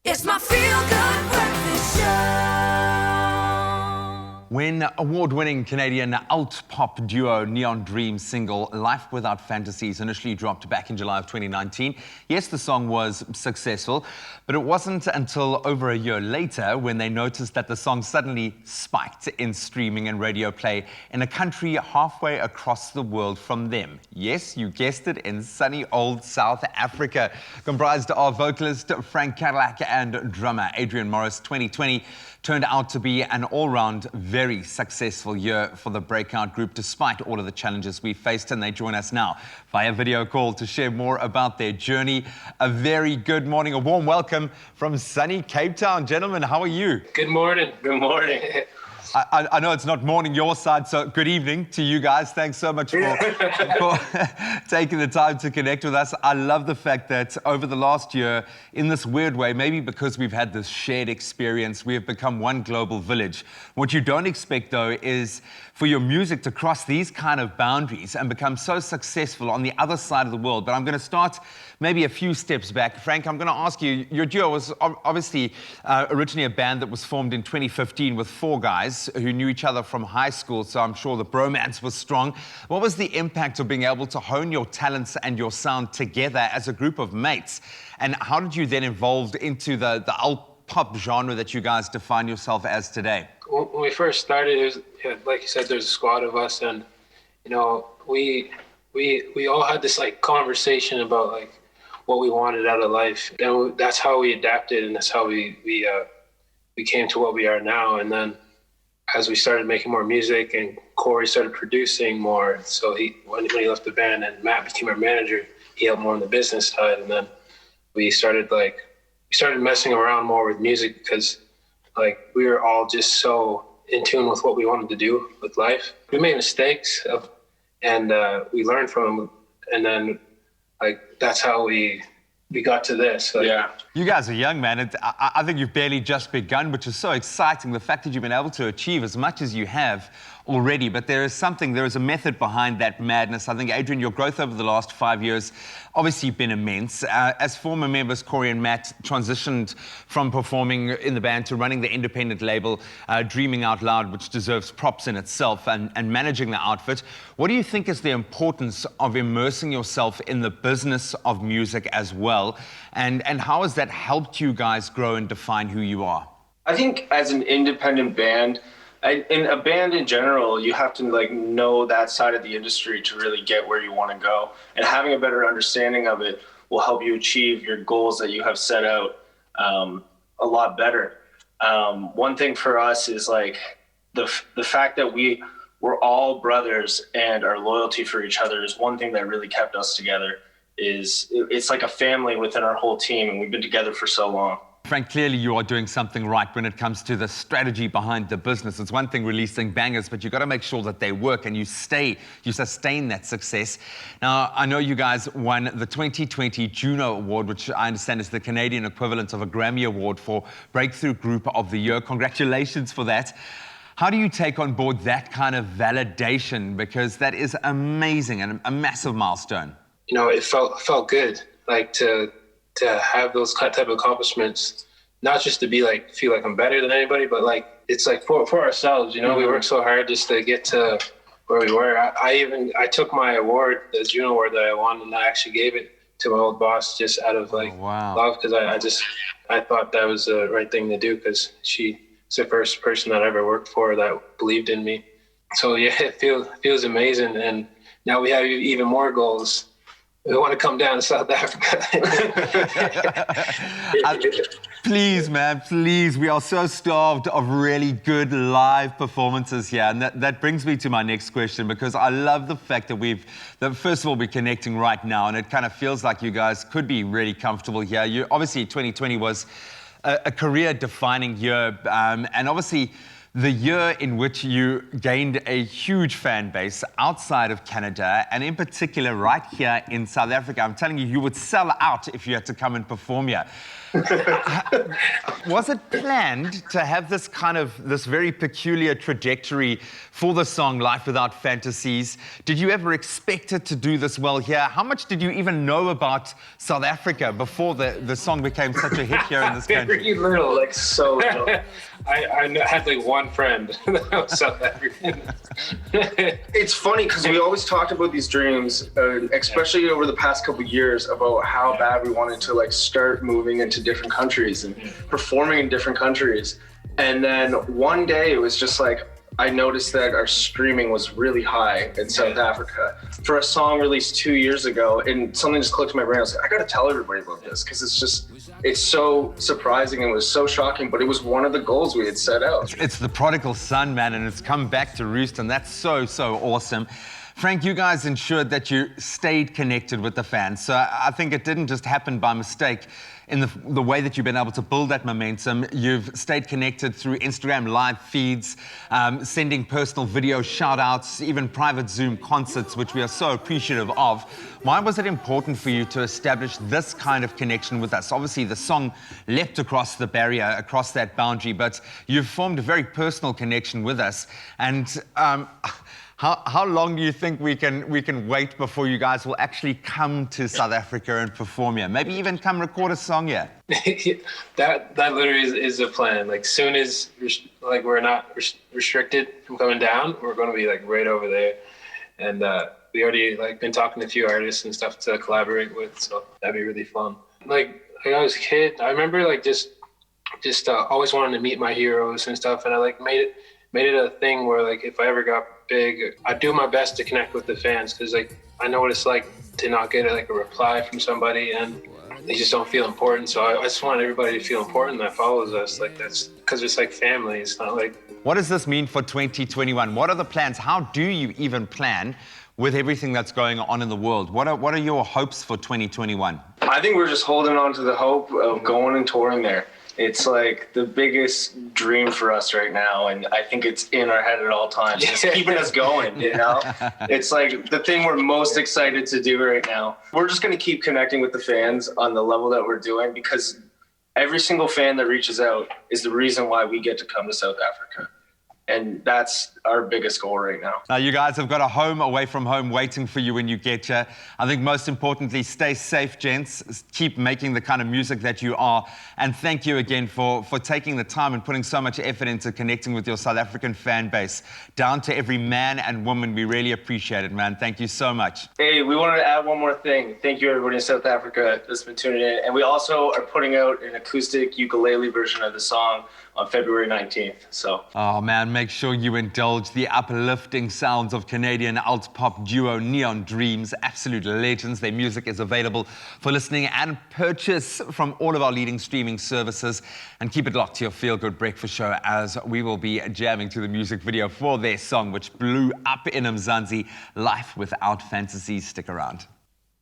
It's my feel-good breakfast show. When award-winning Canadian alt-pop duo Neon Dream's single Life Without Fantasies initially dropped back in July of 2019, yes, the song was successful, but it wasn't until over a year later when they noticed that the song suddenly spiked in streaming and radio play in a country halfway across the world from them. Yes, you guessed it, in sunny old South Africa. Comprised of vocalist Frank Kadillac and drummer Adrian Morris, 2020 turned out to be an all-round very successful year for the breakout group despite all of the challenges we faced, and they join us now via video call to share more about their journey. A very good morning, a warm welcome from sunny Cape Town. Gentlemen, how are you? Good morning. Good morning. I know it's not morning your side, so good evening to you guys. Thanks so much for taking the time to connect with us. I love the fact that over the last year, in this weird way, maybe because we've had this shared experience, we have become one global village. What you don't expect, though, is for your music to cross these kind of boundaries and become so successful on the other side of the world. But I'm going to start maybe a few steps back. Frank, I'm going to ask you, your duo was obviously originally a band that was formed in 2015 with 4 guys who knew each other from high school, so I'm sure the bromance was strong. What was the impact of being able to hone your talents and your sound together as a group of mates? And how did you then evolve into the alt-pop genre that you guys define yourself as today? When we first started, it was, like you said, there's a squad of us, and you know, we all had this like conversation about like what we wanted out of life. Then that's how we adapted, and that's how we came to what we are now. And then as we started making more music, and Corey started producing more, so when he left the band and Matt became our manager, he helped more on the business side. And then we started messing around more with music because like we were all just so in tune with what we wanted to do with life. We made mistakes and we learned from them, and then like that's how we got to this. Like, yeah. You guys are young, man. I think you've barely just begun, which is so exciting. The fact that you've been able to achieve as much as you have already, but there is a method behind that madness. I think, Adrian, your growth over the last 5 years obviously been immense. As former members, Corey and Matt transitioned from performing in the band to running the independent label, Dreaming Out Loud, which deserves props in itself, and managing the outfit. What do you think is the importance of immersing yourself in the business of music as well? And how has that helped you guys grow and define who you are? I think as an independent band, in a band in general, you have to like know that side of the industry to really get where you want to go. And having a better understanding of it will help you achieve your goals that you have set out a lot better. One thing for us is like the fact that we're all brothers, and our loyalty for each other is one thing that really kept us together. It's like a family within our whole team, and we've been together for so long. Frank, clearly you are doing something right when it comes to the strategy behind the business. It's one thing releasing bangers, but you've got to make sure that they work and you sustain that success. Now, I know you guys won the 2020 Juno Award, which I understand is the Canadian equivalent of a Grammy Award for Breakthrough Group of the Year. Congratulations for that. How do you take on board that kind of validation? Because that is amazing and a massive milestone. You know, it felt good, like to have those type of accomplishments, not just to be like feel like I'm better than anybody, but like it's like for ourselves. You know, we worked so hard just to get to where we were. I took my award, the Juno Award that I won, and I actually gave it to my old boss just out of like love, because I thought that was the right thing to do, because she's the first person that I ever worked for that believed in me. So yeah, it feels amazing, and now we have even more goals. We want to come down to South Africa. Please, man, please. We are so starved of really good live performances here. And that brings me to my next question, because I love the fact that first of all, we're connecting right now, and it kind of feels like you guys could be really comfortable here. Obviously, 2020 was a career-defining year, and obviously, the year in which you gained a huge fan base outside of Canada, and in particular right here in South Africa. I'm telling you, you would sell out if you had to come and perform here. Was it planned to have this very peculiar trajectory for the song Life Without Fantasies? Did you ever expect it to do this well here? How much did you even know about South Africa before the song became such a hit here in this country? Very little, like so little. I had like one friend that was South African. It's funny because we always talked about these dreams, especially over the past couple of years, about how bad we wanted to like start moving into different countries and performing in different countries. And then one day it was just like, I noticed that our streaming was really high in South Africa for a song released 2 years ago, and something just clicked in my brain. I was like, I gotta tell everybody about this because it's so surprising and it was so shocking, but it was one of the goals we had set out. It's the prodigal son, man, and it's come back to roost, and that's so awesome. Frank, you guys ensured that you stayed connected with the fans. So I think it didn't just happen by mistake. In the way that you've been able to build that momentum, you've stayed connected through Instagram live feeds, sending personal video shout-outs, even private Zoom concerts, which we are so appreciative of. Why was it important for you to establish this kind of connection with us? Obviously, the song leapt across the barrier, across that boundary, but you've formed a very personal connection with us. And how long do you think we can wait before you guys will actually come to South Africa and perform here? Maybe even come record a song here? that literally is a plan. Like soon as like we're not restricted from coming down, we're going to be like right over there. And we already like been talking to a few artists and stuff to collaborate with, so that'd be really fun. Like I was a kid, I remember like just always wanting to meet my heroes and stuff, and I like made it a thing where like if I ever got big, I'd do my best to connect with the fans, because like I know what it's like to not get like a reply from somebody and they just don't feel important. So I just want everybody to feel important that follows us. Like that's because it's like family. It's not like. What does this mean for 2021? What are the plans? How do you even plan with everything that's going on in the world? What are your hopes for 2021? I think we're just holding on to the hope of going and touring there. It's like the biggest dream for us right now, and I think it's in our head at all times. It's keeping us going, you know? It's like the thing we're most excited to do right now. We're just going to keep connecting with the fans on the level that we're doing, because every single fan that reaches out is the reason why we get to come to South Africa. And that's our biggest goal right now. Now, you guys have got a home away from home waiting for you when you get here. I think most importantly, stay safe, gents. Keep making the kind of music that you are. And thank you again for taking the time and putting so much effort into connecting with your South African fan base. Down to every man and woman, we really appreciate it, man. Thank you so much. Hey, we wanted to add one more thing. Thank you, everybody in South Africa that's been tuning in. And we also are putting out an acoustic ukulele version of the song on February 19th. So. Oh man, make sure you indulge the uplifting sounds of Canadian alt-pop duo Neon Dreams, absolute legends. Their music is available for listening and purchase from all of our leading streaming services. And keep it locked to your Feel Good Breakfast Show, as we will be jamming to the music video for their song, which blew up in Mzansi, Life Without Fantasies. Stick around.